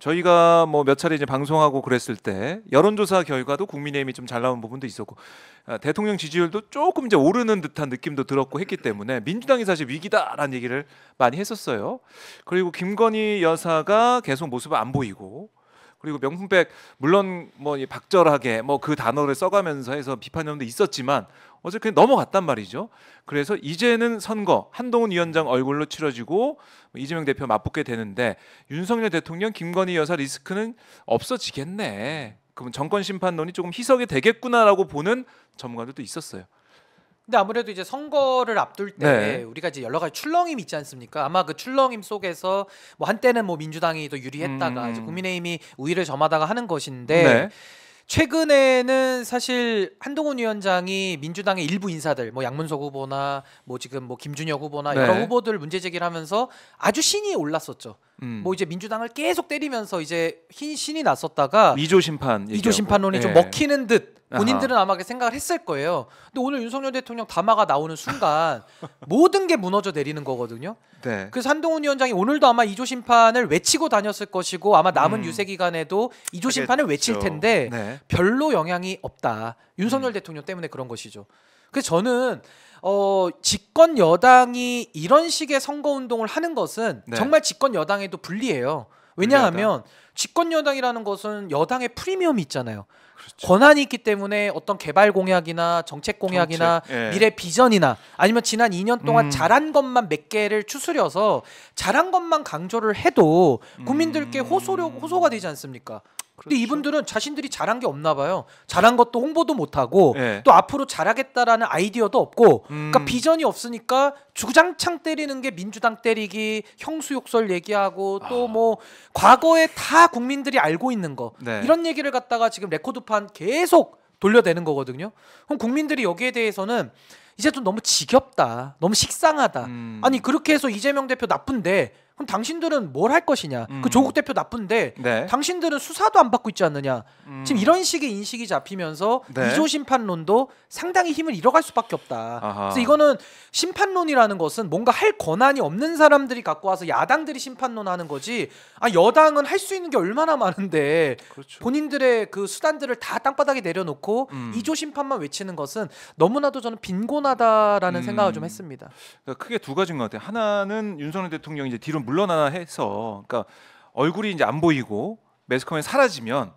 저희가 뭐 몇 차례 이제 방송하고 그랬을 때 여론조사 결과도 국민의힘이 좀 잘 나온 부분도 있었고 대통령 지지율도 조금 이제 오르는 듯한 느낌도 들었고 했기 때문에 민주당이 사실 위기다라는 얘기를 많이 했었어요. 그리고 김건희 여사가 계속 모습을 안 보이고 그리고 명품백 물론 뭐 박절하게 뭐 그 단어를 써가면서 해서 비판점도 있었지만 어쨌든 넘어갔단 말이죠. 그래서 이제는 선거 한동훈 위원장 얼굴로 치러지고 이재명 대표 맞붙게 되는데 윤석열 대통령 김건희 여사 리스크는 없어지겠네. 그러면 정권 심판론이 조금 희석이 되겠구나라고 보는 전문가들도 있었어요. 근데 아무래도 이제 선거를 앞둘 때 우리가 이제 여러 가지 출렁임이 있지 않습니까? 아마 그 출렁임 속에서 뭐 한때는 뭐 민주당이 더 유리했다가 이제 국민의힘이 우위를 점하다가 하는 것인데 최근에는 사실 한동훈 위원장이 민주당의 일부 인사들 뭐 양문석 후보나 뭐 지금 뭐 김준혁 후보나 여러 후보들 문제 제기를 하면서 아주 신이 올랐었죠. 뭐 이제 민주당을 계속 때리면서 이제 신이 났었다가 2조 심판론이 좀 먹히는 듯 본인들은 아마 생각을 했을 거예요. 근데 오늘 윤석열 대통령 담화가 나오는 순간 모든 게 무너져 내리는 거거든요. 그래서 한동훈 위원장이 오늘도 아마 2조 심판을 외치고 다녔을 것이고 아마 남은 유세 기간에도 2조 심판을 외칠 텐데 별로 영향이 없다. 윤석열 대통령 때문에 그런 것이죠. 그래서 저는 집권 여당이 이런 식의 선거운동을 하는 것은 정말 집권 여당에도 불리해요. 왜냐하면 집권 여당이라는 것은 여당의 프리미엄이 있잖아요. 권한이 있기 때문에 어떤 개발 공약이나 정책 공약이나 미래 비전이나 아니면 지난 2년 동안 잘한 것만 몇 개를 추스려서 잘한 것만 강조를 해도 국민들께 호소가 되지 않습니까? 근데 이분들은 자신들이 잘한 게 없나 봐요. 잘한 것도 홍보도 못하고 또 앞으로 잘하겠다라는 아이디어도 없고 그러니까 비전이 없으니까 주장창 때리는 게 민주당 때리기, 형수욕설 얘기하고 또 뭐 과거에 다 국민들이 알고 있는 거 이런 얘기를 갖다가 지금 레코드판 계속 돌려대는 거거든요. 그럼 국민들이 여기에 대해서는 이제 좀 너무 지겹다. 너무 식상하다. 아니 그렇게 해서 이재명 대표 나쁜데 그럼 당신들은 뭘 할 것이냐. 그 조국 대표 나쁜데 당신들은 수사도 안 받고 있지 않느냐. 지금 이런 식의 인식이 잡히면서 2조 심판론도 상당히 힘을 잃어갈 수밖에 없다. 그래서 이거는 심판론이라는 것은 뭔가 할 권한이 없는 사람들이 갖고 와서 야당들이 심판론 하는 거지 여당은 할 수 있는 게 얼마나 많은데 본인들의 그 수단들을 다 땅바닥에 내려놓고 2조 심판만 외치는 것은 너무나도 저는 빈곤하다라는 생각을 좀 했습니다. 그러니까 크게 두 가지인 것 같아요. 하나는 윤석열 대통령이 이제 뒤로 물러나나 해서 그러니까 얼굴이 이제 안 보이고 매스컴에 사라지면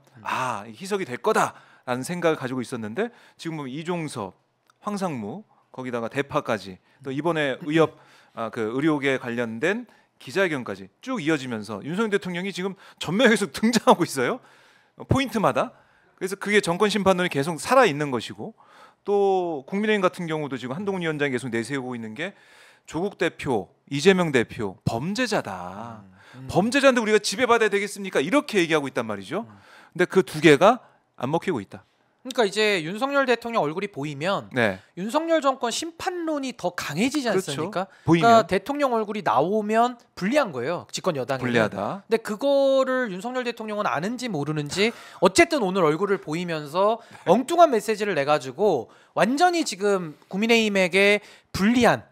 희석이 될 거다라는 생각을 가지고 있었는데 지금 보면 이종섭, 황상무 거기다가 대파까지 또 이번에 그 의료계 관련된 기자회견까지 쭉 이어지면서 윤석열 대통령이 지금 전면에서 등장하고 있어요. 포인트마다. 그래서 그게 정권 심판론이 계속 살아 있는 것이고 또 국민의힘 같은 경우도 지금 한동훈 위원장이 계속 내세우고 있는 게 조국 대표, 이재명 대표 범죄자다. 범죄자인데 우리가 지배받아야 되겠습니까? 이렇게 얘기하고 있단 말이죠. 근데 그 두 개가 안 먹히고 있다. 그러니까 이제 윤석열 대통령 얼굴이 보이면 윤석열 정권 심판론이 더 강해지지 않습니까? 그러니까 대통령 얼굴이 나오면 불리한 거예요. 집권 여당에. 불리하다. 근데 그거를 윤석열 대통령은 아는지 모르는지 어쨌든 오늘 얼굴을 보이면서 엉뚱한 메시지를 내가지고 완전히 지금 국민의힘에게 불리한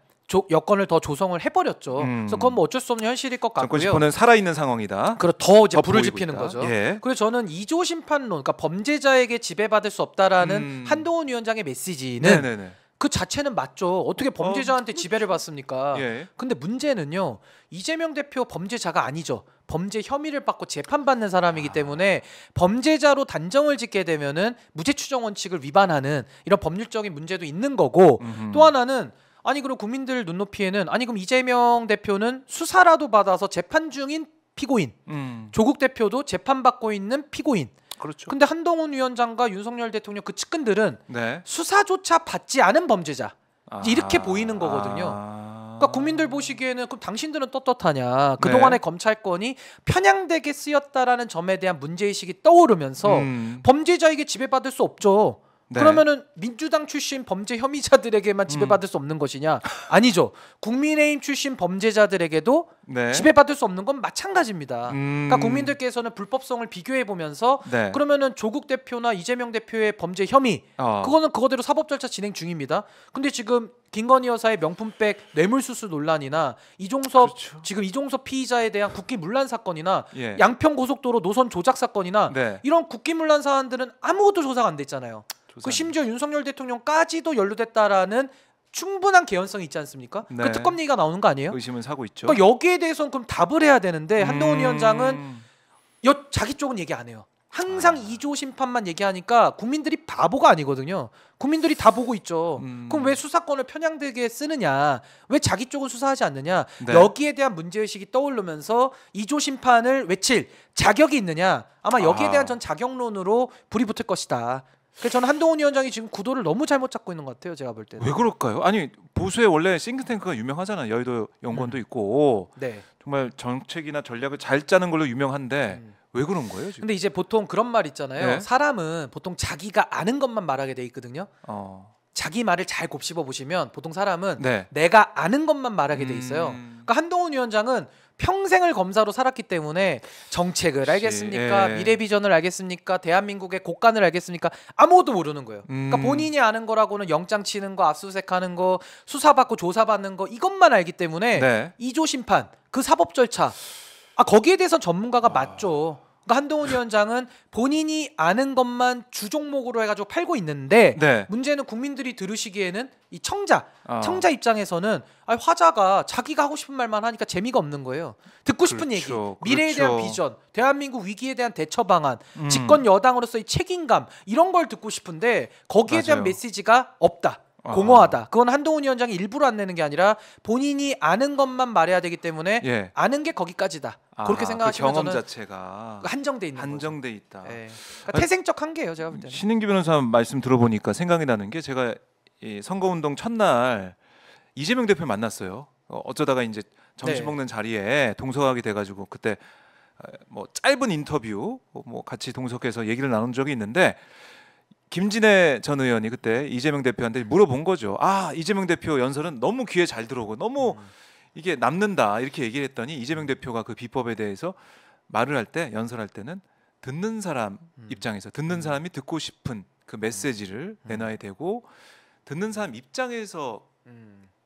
여건을 더 조성을 해버렸죠. 그래서 그건 뭐 어쩔 수 없는 현실일 것 같고요. 정권 심판은 살아있는 상황이다. 더 이제 불을 지피는 거죠. 그래서 저는 2조 심판론, 그러니까 범죄자에게 지배받을 수 없다라는 한동훈 위원장의 메시지는 그 자체는 맞죠. 어떻게 범죄자한테 지배를 받습니까? 근데 문제는요. 이재명 대표 범죄자가 아니죠. 범죄 혐의를 받고 재판받는 사람이기 때문에 범죄자로 단정을 짓게 되면은 무죄 추정 원칙을 위반하는 이런 법률적인 문제도 있는 거고 또 하나는 아니 그럼 국민들 눈높이에는 아니 그럼 이재명 대표는 수사라도 받아서 재판 중인 피고인, 조국 대표도 재판받고 있는 피고인. 그렇죠. 근데 한동훈 위원장과 윤석열 대통령 그 측근들은 수사조차 받지 않은 범죄자 이렇게 보이는 거거든요. 그러니까 국민들 보시기에는 그럼 당신들은 떳떳하냐. 그동안의 검찰권이 편향되게 쓰였다라는 점에 대한 문제의식이 떠오르면서 범죄자에게 지배받을 수 없죠. 네. 그러면은 민주당 출신 범죄 혐의자들에게만 지배받을 수 없는 것이냐? 아니죠. 국민의힘 출신 범죄자들에게도 네. 지배받을 수 없는 건 마찬가지입니다. 그러니까 국민들께서는 불법성을 비교해 보면서 네. 그러면은 조국 대표나 이재명 대표의 범죄 혐의 그거는 그거대로 사법 절차 진행 중입니다. 근데 지금 김건희 여사의 명품백 뇌물수수 논란이나 이종섭 그렇죠. 지금 이종섭 피의자에 대한 국기문란 사건이나 예. 양평고속도로 노선 조작 사건이나 네. 이런 국기문란 사안들은 아무것도 조사가 안 됐잖아요. 그 심지어 윤석열 대통령까지도 연루됐다라는 충분한 개연성이 있지 않습니까? 네. 그 특검 얘기가 나오는 거 아니에요? 의심은 사고 있죠. 그러니까 여기에 대해서는 그럼 답을 해야 되는데 한동훈 위원장은 자기 쪽은 얘기 안 해요. 항상 2조 심판만 얘기하니까 국민들이 바보가 아니거든요. 국민들이 다 보고 있죠. 그럼 왜 수사권을 편향되게 쓰느냐? 왜 자기 쪽은 수사하지 않느냐? 네. 여기에 대한 문제의식이 떠오르면서 2조 심판을 외칠 자격이 있느냐? 아마 여기에 대한 전 자격론으로 불이 붙을 것이다. 그래서 저는 한동훈 위원장이 지금 구도를 너무 잘못 잡고 있는 것 같아요. 제가 볼 때는. 왜 그럴까요? 아니 보수에 원래 싱크탱크가 유명하잖아요. 여의도 연구원도 있고 네. 정말 정책이나 전략을 잘 짜는 걸로 유명한데 왜 그런 거예요 지금? 근데 이제 보통 그런 말 있잖아요. 네. 사람은 보통 자기가 아는 것만 말하게 돼 있거든요. 자기 말을 잘 곱씹어 보시면 보통 사람은 네. 내가 아는 것만 말하게 돼 있어요. 그러니까 한동훈 위원장은 평생을 검사로 살았기 때문에 정책을 알겠습니까? 예. 미래 비전을 알겠습니까? 대한민국의 곳간을 알겠습니까? 아무것도 모르는 거예요. 그러니까 본인이 아는 거라고는 영장 치는 거, 압수수색하는 거, 수사받고 조사받는 거 이것만 알기 때문에 네. 2조 심판, 그 사법 절차 거기에 대해서 전문가가 맞죠. 그러니까 한동훈 위원장은 본인이 아는 것만 주 종목으로 해가지고 팔고 있는데 네. 문제는 국민들이 들으시기에는 이 청자 입장에서는 화자가 자기가 하고 싶은 말만 하니까 재미가 없는 거예요. 듣고 싶은 얘기, 미래에 대한 비전, 대한민국 위기에 대한 대처 방안, 집권 여당으로서의 책임감 이런 걸 듣고 싶은데 거기에 대한 메시지가 없다. 공허하다. 그건 한동훈 위원장이 일부러 안 내는 게 아니라 본인이 아는 것만 말해야 되기 때문에 아는 게 거기까지다. 그렇게 생각하시면 그 경험 저는 자체가 한정돼 있는 한정돼 거죠. 있다. 네. 그러니까 태생적 한계예요, 제가 볼 때는. 신인기 변호사 말씀 들어보니까 생각이 나는 게 제가 이 선거운동 첫날 이재명 대표 만났어요. 어쩌다가 이제 점심 먹는 자리에 동석하게 돼가지고 그때 뭐 짧은 인터뷰 뭐 같이 동석해서 얘기를 나눈 적이 있는데. 김진애 전 의원이 그때 이재명 대표한테 물어본 거죠. 이재명 대표 연설은 너무 귀에 잘 들어오고 너무 이게 남는다 이렇게 얘기를 했더니 이재명 대표가 그 비법에 대해서 말을 할 때 연설할 때는 듣는 사람 입장에서 듣는 사람이 듣고 싶은 그 메시지를 내놔야 되고 듣는 사람 입장에서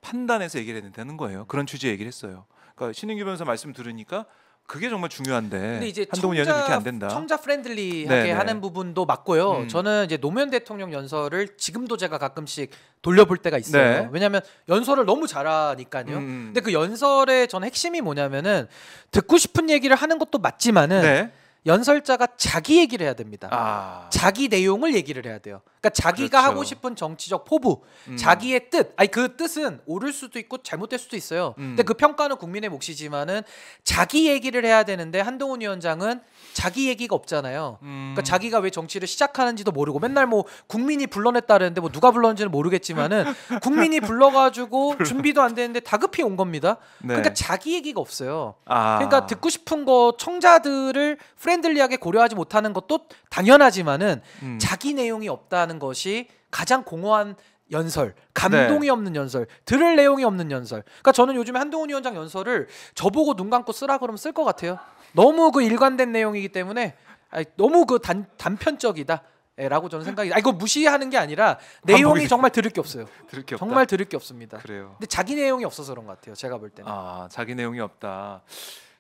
판단해서 얘기를 해야 된다는 거예요. 그런 취지의 얘기를 했어요. 그러니까 신인규 변호사 말씀 들으니까 그게 정말 중요한데 근데 이제 한동훈 위원장 이렇게 안 된다. 청자 프렌들리하게 하는 부분도 맞고요. 저는 이제 노무현 대통령 연설을 지금도 제가 가끔씩 돌려볼 때가 있어요. 네. 왜냐하면 연설을 너무 잘하니까요. 근데 그 연설의 전 핵심이 뭐냐면은 듣고 싶은 얘기를 하는 것도 맞지만은 연설자가 자기 얘기를 해야 됩니다. 자기 내용을 얘기를 해야 돼요. 그러니까 자기가 하고 싶은 정치적 포부, 자기의 뜻. 그 뜻은 옳을 수도 있고 잘못될 수도 있어요. 근데 그 평가는 국민의 몫이지만은 자기 얘기를 해야 되는데 한동훈 위원장은 자기 얘기가 없잖아요. 그러니까 자기가 왜 정치를 시작하는지도 모르고 맨날 뭐 국민이 불러냈다는데 뭐 누가 불렀는지는 모르겠지만은 국민이 불러가지고 준비도 안 되는데 다급히 온 겁니다. 그러니까 자기 얘기가 없어요. 그러니까 듣고 싶은 거 청자들을 프렌들리하게 고려하지 못하는 것도 당연하지만은 자기 내용이 없다는 것이 가장 공허한 연설, 감동이 없는 연설, 들을 내용이 없는 연설. 그러니까 저는 요즘에 한동훈 위원장 연설을 저보고 눈 감고 쓰라 그러면 쓸 것 같아요. 너무 그 일관된 내용이기 때문에 너무 그 단편적이다. 라고 저는 생각이. 이거 무시하는 게 아니라 내용이 정말 들을 게 없어요. 정말 들을 게 없습니다. 그래요. 근데 자기 내용이 없어서 그런 것 같아요. 제가 볼 때는. 자기 내용이 없다.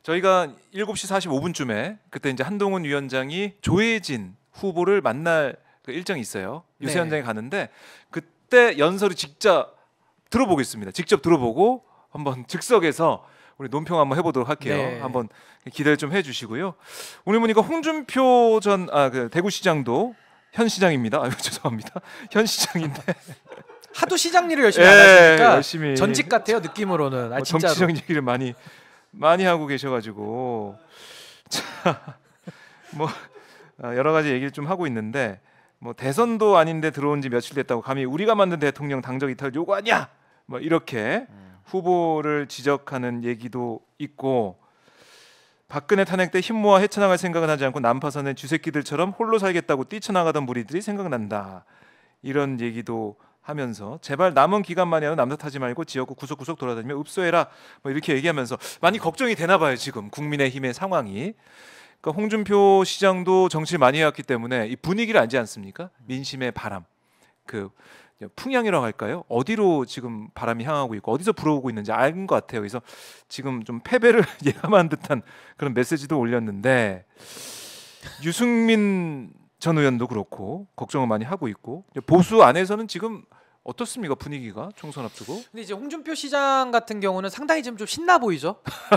저희가 7시 45분쯤에 그때 이제 한동훈 위원장이 조혜진 후보를 만날 그 일정이 있어요. 유세 현장에 가는데 그때 연설을 직접 들어보겠습니다. 직접 들어보고 한번 즉석에서 우리 논평 한번 해보도록 할게요. 한번 기대를 좀 해주시고요. 오늘 보니까 홍준표 전 그 대구시장도 현 시장입니다. 죄송합니다. 현 시장인데 하도 시장 일을 열심히 안 하시니까 열심히 전직 같아요 느낌으로는. 진짜로. 정치적 얘기를 많이 하고 계셔가지고 뭐 여러 가지 얘기를 좀 하고 있는데 뭐 대선도 아닌데 들어온 지 며칠 됐다고 감히 우리가 만든 대통령 당적 이탈 요구하냐 뭐 이렇게 후보를 지적하는 얘기도 있고 박근혜 탄핵 때 힘 모아 헤쳐나갈 생각은 하지 않고 난파선의 쥐새끼들처럼 홀로 살겠다고 뛰쳐나가던 무리들이 생각난다 이런 얘기도 하면서 제발 남은 기간만이라도 남탓 하지 말고 지역구 구석구석 돌아다니며 읍소해라 뭐 이렇게 얘기하면서 많이 걱정이 되나 봐요. 지금 국민의힘의 상황이. 그러니까 홍준표 시장도 정치를 많이 해왔기 때문에 이 분위기를 알지 않습니까? 민심의 바람, 그 풍향이라고 할까요? 어디로 지금 바람이 향하고 있고 어디서 불어오고 있는지 알 것 같아요. 그래서 지금 좀 패배를 예감한 듯한 그런 메시지도 올렸는데 유승민 전 의원도 그렇고 걱정을 많이 하고 있고 보수 안에서는 지금 어떻습니까 분위기가 총선 앞두고? 근데 이제 홍준표 시장 같은 경우는 상당히 좀 신나 보이죠.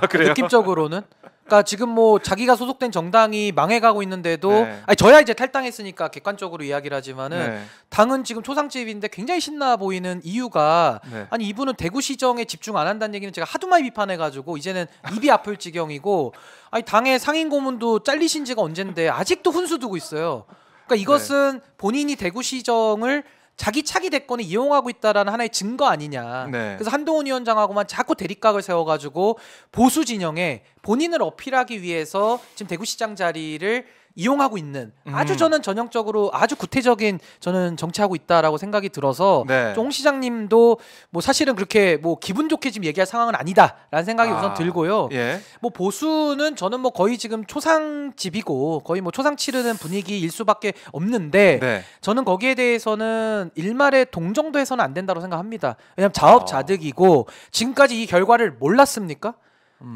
그래요? 느낌적으로는. 그러니까 지금 뭐 자기가 소속된 정당이 망해가고 있는데도 네. 아니 저야 이제 탈당했으니까 객관적으로 이야기를 하지만은 네. 당은 지금 초상집인데 굉장히 신나 보이는 이유가 네. 아니 이분은 대구시정에 집중 안 한다는 얘기는 제가 하도 많이 비판해가지고 이제는 입이 아플 지경이고 아니 당의 상임 고문도 잘리신 지가 언젠데 아직도 훈수 두고 있어요. 그러니까 이것은 본인이 대구시정을 자기 차기 대권에 이용하고 있다라는 하나의 증거 아니냐. 네. 그래서 한동훈 위원장하고만 자꾸 대립각을 세워가지고 보수 진영에 본인을 어필하기 위해서 지금 대구시장 자리를 이용하고 있는 아주 저는 전형적으로 아주 구태적인 저는 정치하고 있다라고 생각이 들어서 네. 홍 시장님도 뭐 사실은 그렇게 뭐 기분 좋게 지금 얘기할 상황은 아니다라는 생각이 우선 들고요. 예. 뭐 보수는 저는 뭐 거의 지금 초상집이고 거의 뭐 초상 치르는 분위기일 수밖에 없는데 네. 저는 거기에 대해서는 일말의 동정도 해서는 안 된다고 생각합니다. 왜냐하면 자업자득이고 지금까지 이 결과를 몰랐습니까?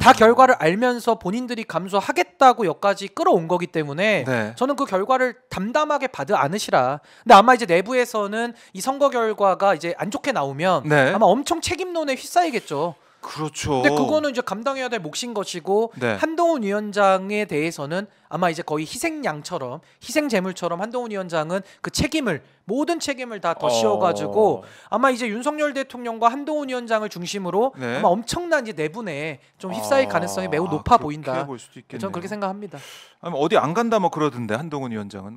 다 결과를 알면서 본인들이 감수하겠다고 여기까지 끌어온 거기 때문에 네. 저는 그 결과를 담담하게 받아 안으시라. 근데 아마 이제 내부에서는 이 선거 결과가 이제 안 좋게 나오면 네. 아마 엄청 책임론에 휩싸이겠죠. 그렇죠. 근데 그거는 이제 감당해야 될 몫인 것이고 네. 한동훈 위원장에 대해서는 아마 이제 거의 희생양처럼 희생제물처럼 한동훈 위원장은 그 책임을 모든 책임을 다 더 씌워가지고 아마 이제 윤석열 대통령과 한동훈 위원장을 중심으로 네. 아마 엄청난 이제 내분에 좀 휩싸일 가능성이 매우 높아 보인다. 볼 수도 있겠네요. 저는 그렇게 생각합니다. 아니, 어디 안 간다 뭐 그러던데 한동훈 위원장은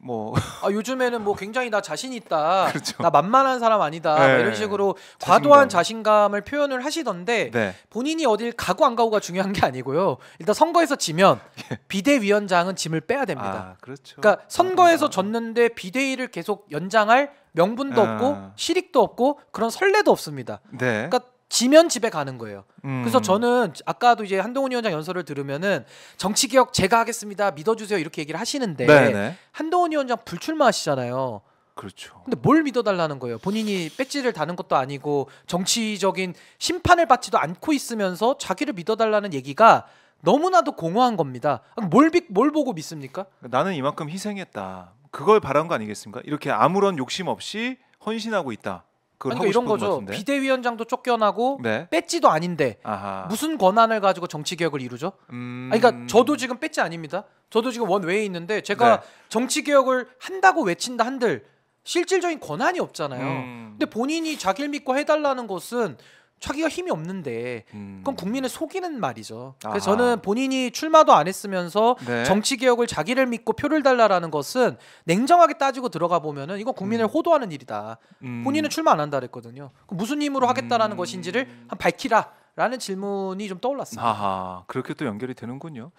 뭐 요즘에는 뭐 굉장히 나 자신 있다, 그렇죠. 나 만만한 사람 아니다 네. 이런 식으로 자신감. 과도한 자신감을 표현을 하시던데 네. 본인이 어딜 가고 안 가고가 중요한 게 아니고요. 일단 선거에서 지면 비대위원장은 짐을 빼야 됩니다. 그렇죠. 그러니까 선거에서 졌는데 비대위를 계속 연장할 명분도 없고 실익도 없고 그런 선례도 없습니다. 네. 그러니까 지면 집에 가는 거예요. 그래서 저는 아까도 이제 한동훈 위원장 연설을 들으면은 정치개혁 제가 하겠습니다. 믿어주세요 이렇게 얘기를 하시는데 네네. 한동훈 위원장 불출마하시잖아요. 그렇죠. 근데 뭘 믿어달라는 거예요? 본인이 배지를 다는 것도 아니고 정치적인 심판을 받지도 않고 있으면서 자기를 믿어달라는 얘기가 너무나도 공허한 겁니다. 뭘 보고 믿습니까? 나는 이만큼 희생했다. 그걸 바란 거 아니겠습니까? 이렇게 아무런 욕심 없이 헌신하고 있다. 그걸 그러니까 하고 이런 싶은 것 거죠. 같은데. 비대위원장도 쫓겨나고 네. 배지도 아닌데 아하. 무슨 권한을 가지고 정치 개혁을 이루죠? 그러니까 저도 지금 배지 아닙니다. 저도 지금 원외에 있는데 제가 네. 정치 개혁을 한다고 외친다 한들 실질적인 권한이 없잖아요. 근데 본인이 자기를 믿고 해달라는 것은 자기가 힘이 없는데 그건 국민을 속이는 말이죠. 그래서 아하. 저는 본인이 출마도 안 했으면서 네. 정치 개혁을 자기를 믿고 표를 달라라는 것은 냉정하게 따지고 들어가 보면은 이건 국민을 호도하는 일이다. 본인은 출마 안 한다 그랬거든요. 그럼 무슨 힘으로 하겠다라는 것인지를 한 밝히라라는 질문이 좀 떠올랐습니다. 아하. 그렇게 또 연결이 되는군요.